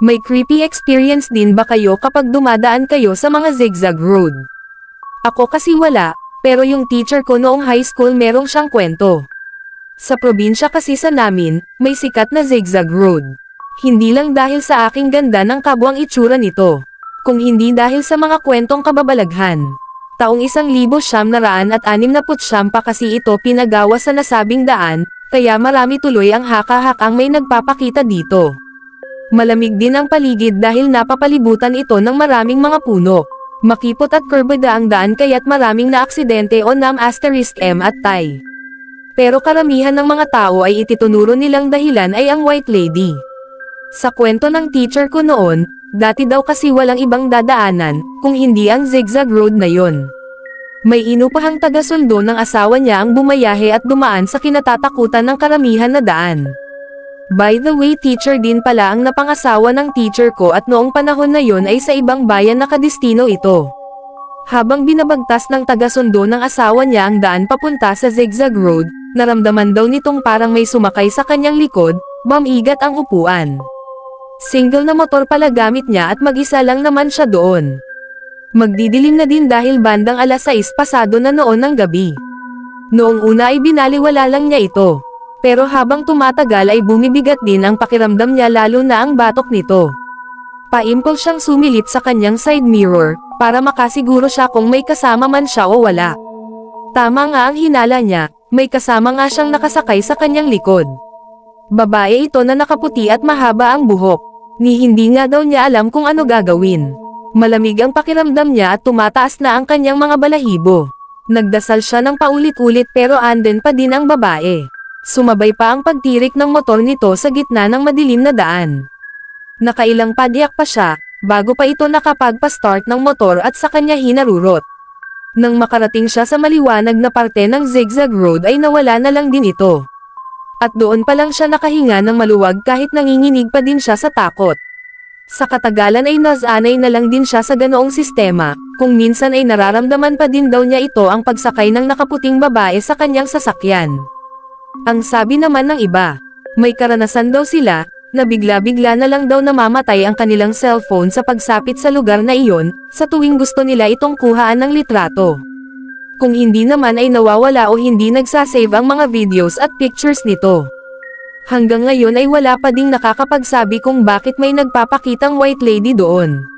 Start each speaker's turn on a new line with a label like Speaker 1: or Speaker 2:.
Speaker 1: May creepy experience din ba kayo kapag dumadaan kayo sa mga zigzag road? Ako kasi wala, pero yung teacher ko noong high school merong siyang kwento. Sa probinsya kasi sa namin, may sikat na zigzag road. Hindi lang dahil sa aking ganda ng kabuang itsura nito, kung hindi dahil sa mga kwentong kababalaghan. Taong 1969 pa kasi ito pinagawa sa nasabing daan, kaya marami tuloy ang haka-hakang may nagpapakita dito. Malamig din ang paligid dahil napapalibutan ito ng maraming mga puno. Makipot at kurbada ang daan kaya't maraming naaksidente o nam** at tay. Pero karamihan ng mga tao ay ititunuro nilang dahilan ay ang White Lady. Sa kwento ng teacher ko noon, dati daw kasi walang ibang dadaanan, kung hindi ang zigzag road na yon. May inupahang taga-sundo ng asawa niya ang bumayahe at dumaan sa kinatatakutan ng karamihan na daan. By the way, teacher din pala ang napangasawa ng teacher ko at noong panahon na yon ay sa ibang bayan nakadestino ito. Habang binabagtas ng taga-sundo ng asawa niya ang daan papunta sa zigzag road, naramdaman daw nitong parang may sumakay sa kanyang likod, bumigat ang upuan. Single na motor pala gamit niya at mag-isa lang naman siya doon. Magdidilim na din dahil bandang 6:00 pasado na noon ng gabi. Noong una ay binaliwala lang niya ito. Pero habang tumatagal ay bumibigat din ang pakiramdam niya lalo na ang batok nito. Paimpol siyang sumilip sa kanyang side mirror, para makasiguro siya kung may kasama man siya o wala. Tama nga ang hinala niya, may kasama nga siyang nakasakay sa kanyang likod. Babae ito na nakaputi at mahaba ang buhok. Ni hindi nga daw niya alam kung ano gagawin. Malamig ang pakiramdam niya at tumataas na ang kanyang mga balahibo. Nagdasal siya ng paulit-ulit pero andun pa din ang babae. Sumabay pa ang pagtirik ng motor nito sa gitna ng madilim na daan. Nakailang padyak pa siya, bago pa ito nakapagpa-start ng motor at sa kanya hinarurot. Nang makarating siya sa maliwanag na parte ng zigzag road ay nawala na lang din ito. At doon pa lang siya nakahinga ng maluwag kahit nanginginig pa din siya sa takot. Sa katagalan ay nasanay na lang din siya sa ganoong sistema, kung minsan ay nararamdaman pa din daw niya ito ang pagsakay ng nakaputing babae sa kanyang sasakyan. Ang sabi naman ng iba, may karanasan daw sila, na bigla-bigla na lang daw namamatay ang kanilang cellphone sa pagsapit sa lugar na iyon, sa tuwing gusto nila itong kuhaan ng litrato. Kung hindi naman ay nawawala o hindi nagsasave ang mga videos at pictures nito. Hanggang ngayon ay wala pa ding nakakapagsabi kung bakit may nagpapakitang White Lady doon.